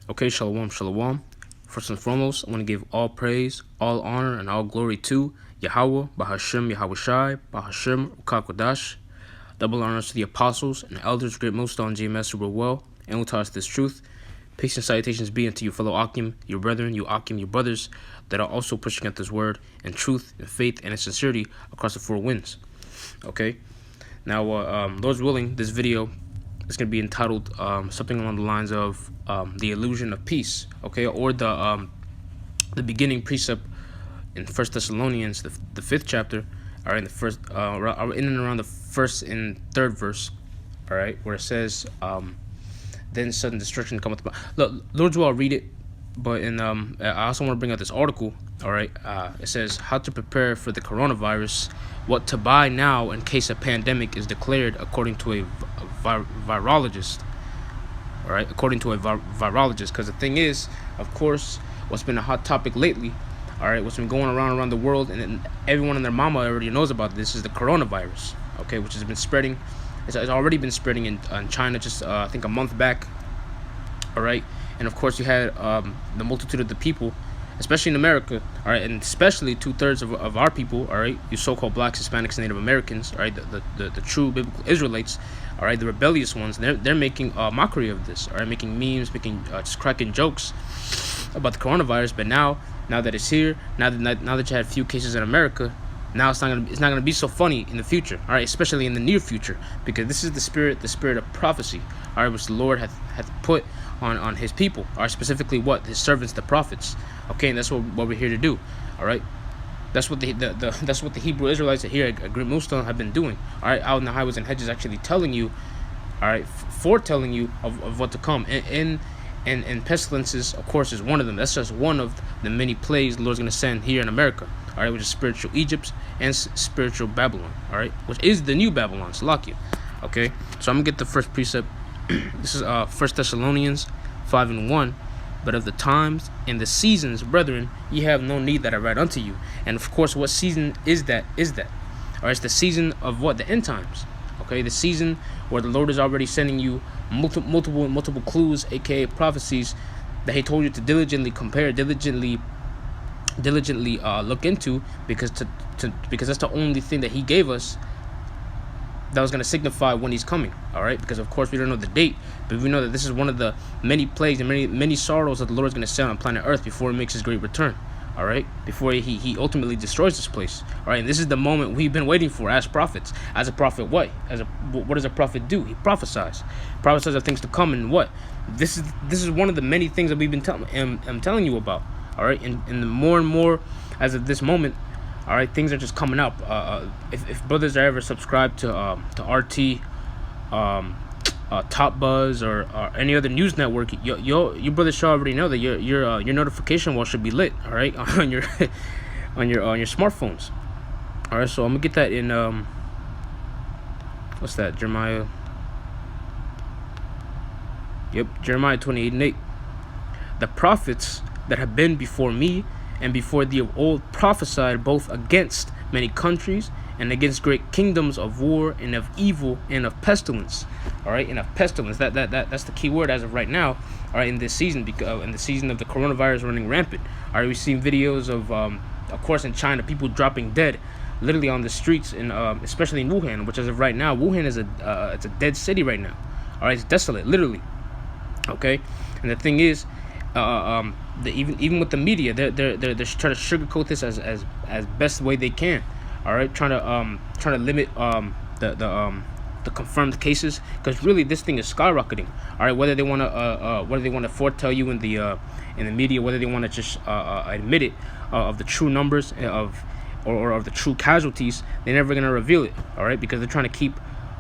Okay, shalom, shalom. First and foremost, I want to give all praise, all honor, and all glory to Yahweh, Bahashem, Yahawashi, Bahashem, Ukakodash. Double honors to the apostles and elders, great most on GMS super well, and who taught us this truth. Peace and salutations be unto your fellow Akim, your brethren, you Akim, your brothers, that are also pushing at this word in truth, in faith, and in sincerity across the four winds. Okay? Now, Lord's willing, this video is going to be entitled something along the lines of the illusion of peace, okay, or the beginning precept in First Thessalonians, the 5th chapter, all right, in the first, in and around the 1st and 3rd verse, all right, where it says, then sudden destruction cometh upon. Look, Lord's will, I'll read it, but I also want to bring out this article, all right. It says how to prepare for the coronavirus, what to buy now in case a pandemic is declared, according to a virologist. All right, according to a virologist, because the thing is, of course, what's been a hot topic lately, all right, what's been going around the world, and everyone and their mama already knows about this, is the coronavirus, okay, which has been spreading. It's already been spreading in China just I think a month back, all right, and of course you had the multitude of the people, especially in America, all right, and especially 2/3 of our people, all right, you so-called blacks, Hispanics, and Native Americans, all right, the true biblical Israelites, all right, the rebellious ones, they're making mockery of this, all right, making memes, making just cracking jokes about the coronavirus. But now that it's here, now that you had a few cases in America, now it's not gonna be so funny in the future, all right, especially in the near future, because this is the spirit of prophecy, all right, which the Lord hath put on his people, all right, specifically what his servants, the prophets, okay, and that's what we're here to do, all right. That's what that's what the Hebrew Israelites here at Great Millstone have been doing, all right, out in the highways and hedges, actually telling you, all right, foretelling you of what to come. And pestilences, of course, is one of them. That's just one of the many plagues the Lord's going to send here in America, all right, which is spiritual Egypt and spiritual Babylon, all right, which is the new Babylon, Salakia, okay. So I'm going to get the first precept. This is 1 Thessalonians 5:1. But of the times and the seasons, brethren, ye have no need that I write unto you. And of course, what season is that? All right, it's the season of what? The end times. Okay, the season where the Lord is already sending you multiple clues, aka prophecies, that He told you to diligently compare, diligently look into, because that's the only thing that He gave us that was going to signify when He's coming, all right, because of course we don't know the date, but we know that this is one of the many plagues and many sorrows that the Lord is going to send on planet Earth before He makes His great return, all right, before he ultimately destroys this place, all right. And this is the moment we've been waiting for as prophets. As a prophet, what does a prophet do? He prophesies of things to come. And what this is one of the many things that we've been telling you about, all right. And the more and more as of this moment, all right, things are just coming up. If brothers are ever subscribed to RT, Top Buzz, or any other news network, your brothers should already know that your notification wall should be lit, all right, on your smartphones. All right, so I'm gonna get that in what's that? Jeremiah. Yep, Jeremiah 28:8. The prophets that have been before me and before thee of old prophesied both against many countries and against great kingdoms of war and of evil and of pestilence. All right, and of pestilence. That's the key word as of right now. All right, in this season, because in the season of the coronavirus running rampant. All right, we've seen videos of course, in China, people dropping dead, literally on the streets, in especially in Wuhan, which as of right now, Wuhan is it's a dead city right now. All right, it's desolate, literally. Okay, and the thing is, even with the media, they're trying to sugarcoat this as best way they can. All right, trying to limit the confirmed cases, because really this thing is skyrocketing. All right, whether they want to foretell you in the media, whether they want to just admit it of the true numbers of the true casualties, they're never gonna reveal it. All right, because they're trying to keep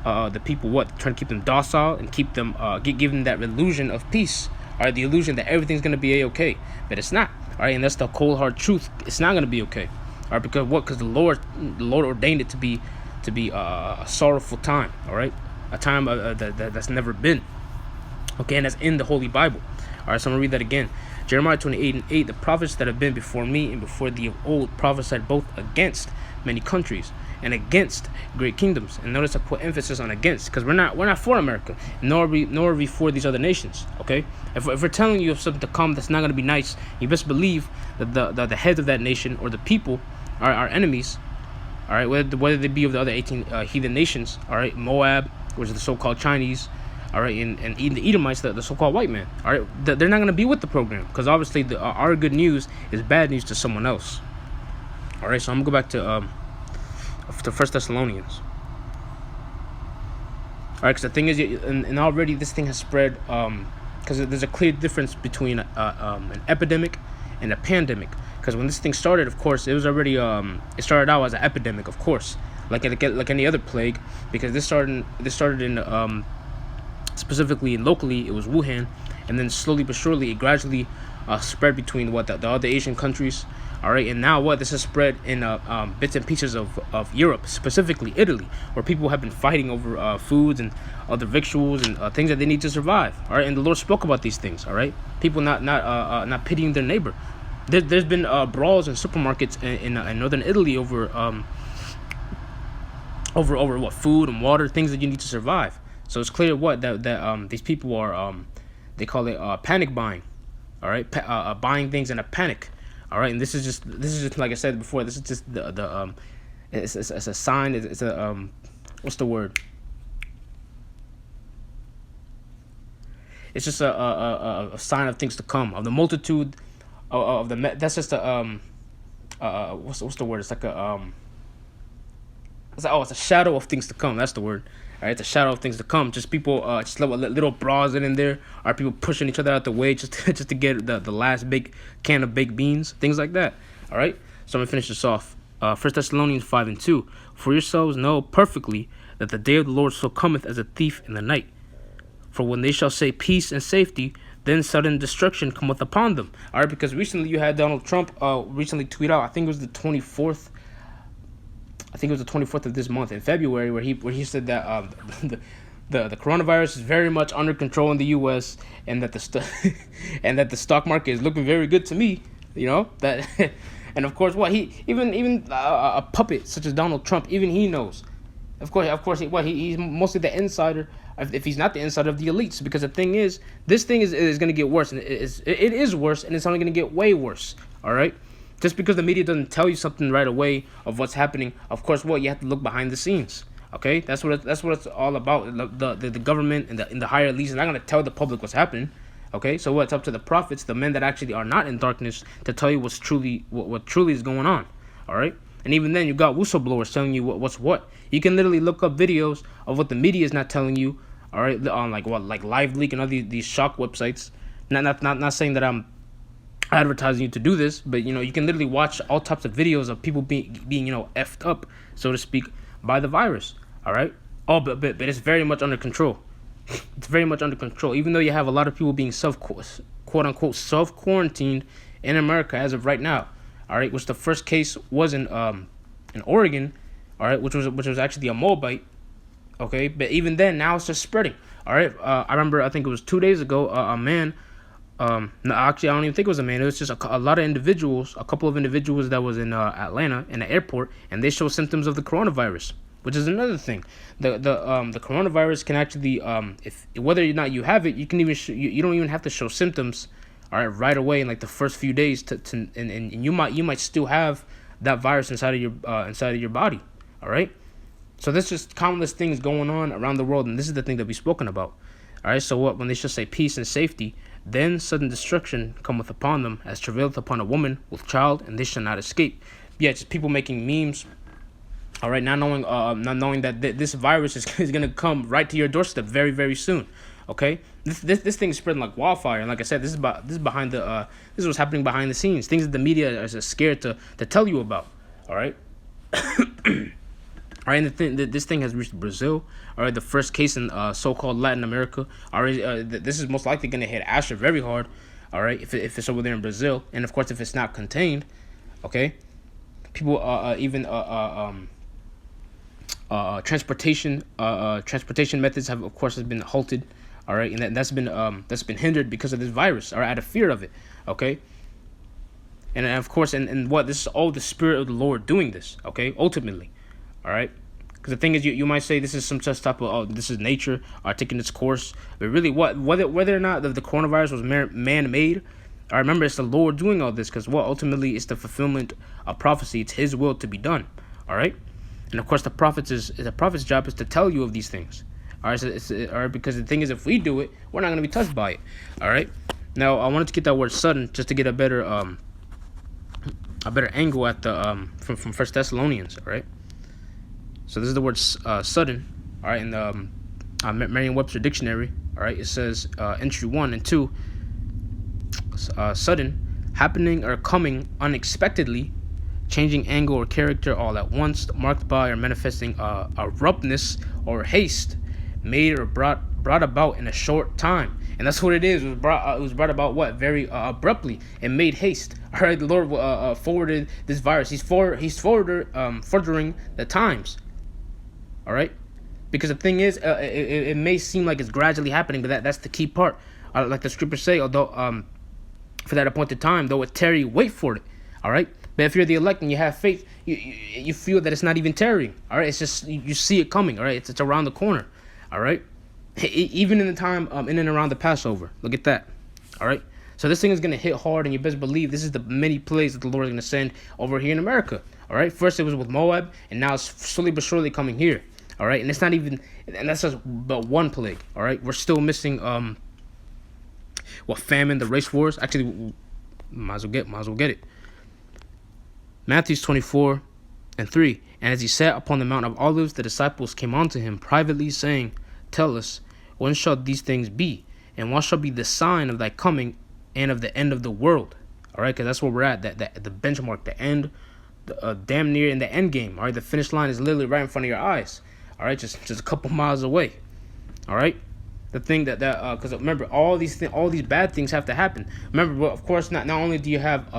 the people trying to keep them docile and keep them give them that illusion of peace. All right, the illusion that everything's gonna be a-okay, but it's not. All right, and that's the cold hard truth. It's not gonna be okay. All right, because the Lord ordained it to be a sorrowful time. All right, a time that's never been. Okay, and that's in the Holy Bible. All right, so I'm gonna read that again. Jeremiah 28:8. The prophets that have been before me and before the old prophesied both against many countries and against great kingdoms. And notice I put emphasis on against, because we're not for America, nor are we for these other nations. Okay, if we're telling you of something to come that's not going to be nice, you best believe that the heads of that nation or the people are our enemies. All right, whether they be of the other 18 heathen nations. All right, Moab, which is the so-called Chinese. All right, and even the Edomites, the so-called white man. All right, they're not going to be with the program, because obviously our good news is bad news to someone else. All right, so I'm gonna go back to 1 Thessalonians. All right, because the thing is, and already this thing has spread, because there's a clear difference between an epidemic and a pandemic. Because when this thing started, of course, it was already it started out as an epidemic, of course, like any other plague, because this started in specifically and locally, it was Wuhan, and then slowly but surely it gradually spread between the other Asian countries. All right, and now this has spread in bits and pieces of Europe, specifically Italy, where people have been fighting over foods and other victuals and things that they need to survive. All right, and the Lord spoke about these things. All right, people not pitying their neighbor. There's been brawls in supermarkets in northern Italy over what food and water, things that you need to survive. So it's clear that these people are they call it panic buying. All right, buying things in a panic. All right, and this is just like I said before. This is just it's a sign. It's a what's the word? It's just a sign of things to come, of the multitude of the. That's just a what's the word? It's like it's a shadow of things to come. That's the word. All right, it's a shadow of things to come. Just people, just little bras in there. Are people pushing each other out the way just to get the last big can of baked beans, things like that. All right, so I'm gonna finish this off. 1 Thessalonians 5:2. For yourselves know perfectly that the day of the Lord so cometh as a thief in the night. For when they shall say peace and safety, then sudden destruction cometh upon them. All right, because recently you had Donald Trump recently tweet out. I think it was the 24th. I think it was the 24th of this month in February, where he said that the coronavirus is very much under control in the U.S. and that the stock market is looking very good to me. You know that, and of course, he even a puppet such as Donald Trump, even he knows. Of course, he's mostly the insider. If he's not the insider of the elites, because the thing is, this thing is going to get worse, and it is worse, and it's only going to get way worse. All right. Just because the media doesn't tell you something right away of what's happening, of course, you have to look behind the scenes. Okay, that's what it's all about. The government and the higher elites are not going to tell the public what's happening. Okay, so it's up to the prophets, the men that actually are not in darkness, to tell you what's truly what truly is going on. All right, and even then, you got whistleblowers telling you what's what. You can literally look up videos of what the media is not telling you. All right, on like LiveLeak and all these shock websites. Not saying that I'm advertising you to do this, but you can literally watch all types of videos of people being effed up, so to speak, by the virus. All right, but it's very much under control. It's very much under control, even though you have a lot of people being quote unquote self quarantined in America as of right now. All right, which the first case was in Oregon. All right, which was actually a Moabite. Okay, but even then, now it's just spreading. All right, I remember, I think it was 2 days ago, a man. No, actually, I don't even think it was a man. It was just a lot of individuals, a couple of individuals that was in Atlanta in the airport, and they show symptoms of the coronavirus, which is another thing. The coronavirus can actually, if whether or not you have it, you can even you don't even have to show symptoms, all right away in like the first few days and you might still have that virus inside of your body. All right, so there's just countless things going on around the world, and this is the thing that we've spoken about. All right, so when they should say peace and safety, then sudden destruction cometh upon them, as travaileth upon a woman with child, and they shall not escape. Yeah, just people making memes. All right, not knowing that this virus is gonna come right to your doorstep very, very soon. Okay, this thing is spreading like wildfire, and like I said, this is what's happening behind the scenes. Things that the media is scared to tell you about. All right. All right, and this thing has reached Brazil. All right, the first case in so-called Latin America. All right, this is most likely going to hit Asher very hard. All right, if it's over there in Brazil, and of course if it's not contained, okay. People even transportation methods have been halted. All right, and that's been hindered because of this virus, or out of fear of it. Okay, and of course, and what this is all the Spirit of the Lord doing this. Okay, ultimately, all right. Because the thing is, you might say this is some such type of, oh, this is nature taking its course, but really, whether or not the coronavirus was man made, I remember it's the Lord doing all this, because what ultimately is the fulfillment of prophecy. It's His will to be done. All right, and of course the prophet's job is to tell you of these things. All right, all right, because the thing is, if we do it, we're not going to be touched by it. All right. Now I wanted to get that word sudden just to get a better angle at the from First Thessalonians. All right. So this is the word sudden. All right, in the Merriam-Webster dictionary. All right, it says entry 1 and 2. Sudden, happening or coming unexpectedly, changing angle or character all at once, marked by or manifesting abruptness or haste, made or brought about in a short time. And that's what it is. It was brought about what? Very abruptly and made haste. All right, the Lord forwarded this virus. He's fordering the times. All right, because the thing is, it may seem like it's gradually happening, but that's the key part. Like the scriptures say, although for that appointed time, though it tarry, wait for it. All right. But if you're the elect and you have faith, you feel that it's not even tarrying. All right. It's just you see it coming. All right. It's around the corner. All right. Even in the time in and around the Passover. Look at that. All right. So this thing is going to hit hard, and you best believe this is the many plagues that the Lord is going to send over here in America. All right. First it was with Moab, and now it's slowly but surely coming here. All right. And it's not even, and that's just but one plague. All right. We're still missing famine, the race wars. Actually, might as well get it. Matthew 24 and 3. And as he sat upon the Mount of Olives, the disciples came unto him privately, saying, Tell us, when shall these things be? And what shall be the sign of thy coming and of the end of the world? All right, because that's where we're at. That the benchmark, the end, damn near in the end game. All right, the finish line is literally right in front of your eyes. All right, just a couple miles away. All right. The thing because remember, all these bad things have to happen. Remember, well, of course, not only do you have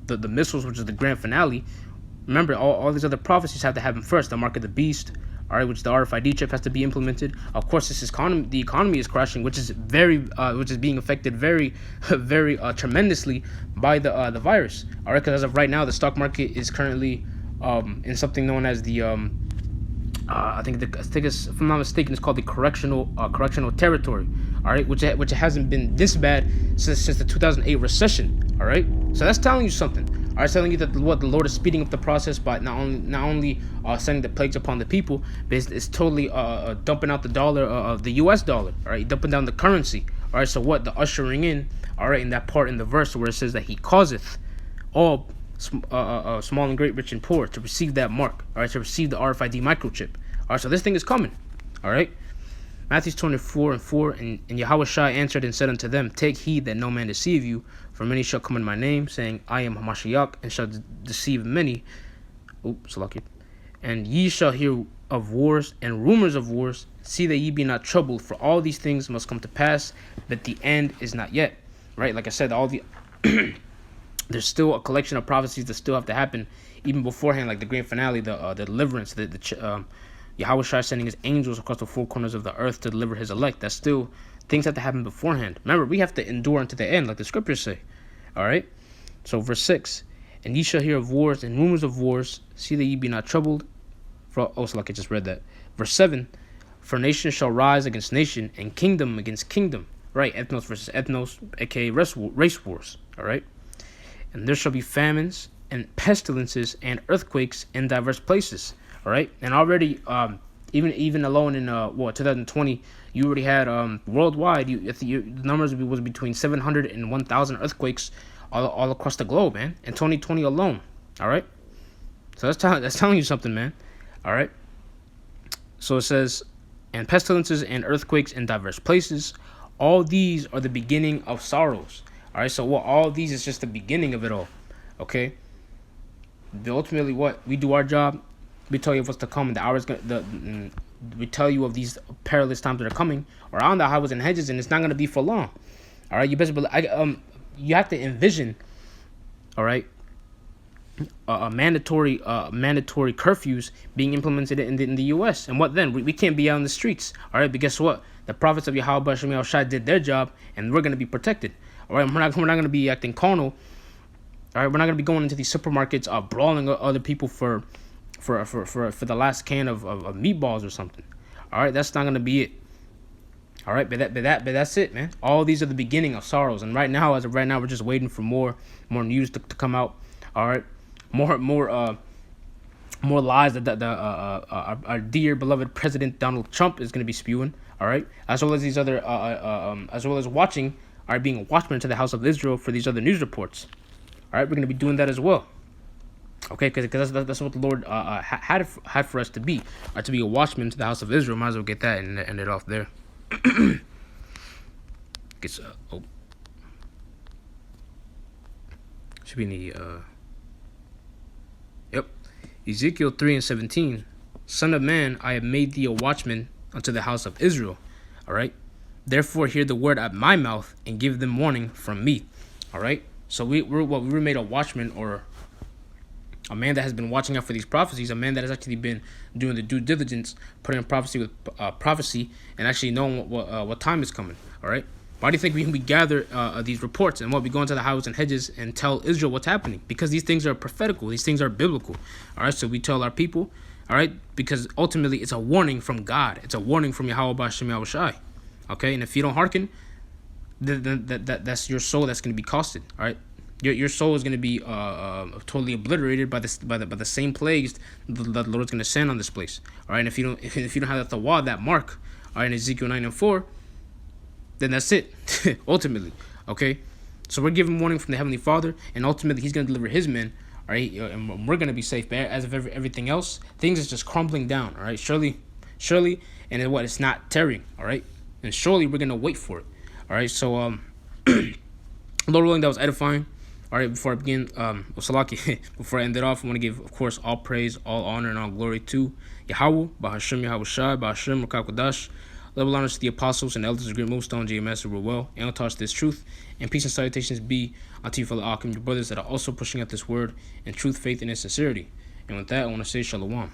the missiles, which is the grand finale. Remember, all these other prophecies have to happen first. The mark of the beast, all right, which the RFID chip has to be implemented. Of course, the economy is crashing, which is being affected very, very tremendously by the virus. All right, because as of right now, the stock market is currently in something known as the I think it's, if I'm not mistaken, it's called the correctional territory. All right, which hasn't been this bad since the 2008 recession. All right, so that's telling you something. All right, it's telling you that the Lord is speeding up the process by not only sending the plagues upon the people, but it's totally dumping out the dollar of the U.S. dollar. All right, dumping down the currency. All right, so what the ushering in? All right, in that part in the verse where it says that He causeth all small and great, rich and poor, to receive that mark. All right, to receive the RFID microchip. All right, so this thing is coming. All right. Matthew 24 and 4, and Yahushua answered and said unto them, Take heed that no man deceive you, for many shall come in my name, saying, I am Hamashiach, and shall deceive many. And ye shall hear of wars and rumors of wars. See that ye be not troubled, for all these things must come to pass, but the end is not yet. Right, like I said, all the there's still a collection of prophecies that still have to happen even beforehand, like the grand finale, the deliverance, Yahushua sending his angels across the four corners of the earth to deliver his elect. That's still things have to happen beforehand. Remember, we have to endure unto the end, like the scriptures say. All right. So verse 6, and ye shall hear of wars and rumors of wars. See that ye be not troubled. Like I just read that. Verse 7, for nation shall rise against nation, and kingdom against kingdom. Right, ethnos versus ethnos, aka race wars. All right. And there shall be famines and pestilences and earthquakes in diverse places. All right, and already, even alone in 2020, you already had worldwide. The numbers was between 700 and 1,000 earthquakes all across the globe, man. In 2020 alone. All right, so that's telling you something, man. All right. So it says, and pestilences and earthquakes in diverse places. All these are the beginning of sorrows. All right, so all these is just the beginning of it all. Okay. Ultimately, what we do our job. We tell you of what's to come, and the hours. We tell you of these perilous times that are coming, or on the highways and hedges, and it's not going to be for long. All right, you best believe. You have to envision. All right, mandatory curfews being implemented in the U.S. And what then? We can't be out in the streets, all right? But guess what? The prophets of Yahweh Hashem Yahushua did their job, and we're gonna be protected, all right? We're not gonna be acting carnal, all right? We're not gonna be going into these supermarkets, brawling other people for the last can of meatballs or something, all right? That's not gonna be it. All right, but that's it, man. All these are the beginning of sorrows, and right now, as of right now, we're just waiting for more news to come out. All right, more lies that our dear beloved President Donald Trump is going to be spewing. All right, as well as these other as well as being a watchman to the house of Israel for these other news reports. All right, we're going to be doing that as well. Okay, because that's what the Lord had for us to be, to be a watchman to the house of Israel. Might as well get that and end it off there. Should be in the Ezekiel 3:17. Son of man, I have made thee a watchman unto the house of Israel. All right, therefore hear the word at my mouth and give them warning from me. All right, so we were made a watchman, or a man that has been watching out for these prophecies, a man that has actually been doing the due diligence, putting prophecy with prophecy, and actually knowing what time is coming. All right. Why do you think we gather these reports, and we go into the highways and hedges and tell Israel what's happening? Because these things are prophetical. These things are biblical. All right. So we tell our people. All right. Because ultimately it's a warning from God. It's a warning from Yahweh B'Hashem Yahushai. Okay. And if you don't hearken, then that's your soul that's going to be costed. All right. Your soul is going to be totally obliterated by the same plagues that the Lord's going to send on this place. All right, and if you don't have that tawad, that mark, all right, in Ezekiel 9:4, then that's it. Ultimately, okay. So we're giving warning from the Heavenly Father, and ultimately He's going to deliver His men. All right, and we're going to be safe. But as of everything else, things is just crumbling down. All right, surely, and then it's not tarrying. All right, and surely we're going to wait for it. All right, so Lord willing, that was edifying. All right, before I begin, before I end it off, I want to give, of course, all praise, all honor, and all glory to Yahweh, Bahashem Yahushai, Bahashem Rukakwadash. Level honors to the apostles and elders of Great Millstone, GMS, who were well, and taught this truth. And peace and salutations be unto you, fellow Akim, your brothers that are also pushing out this word in truth, faith, and in sincerity. And with that, I want to say Shalom.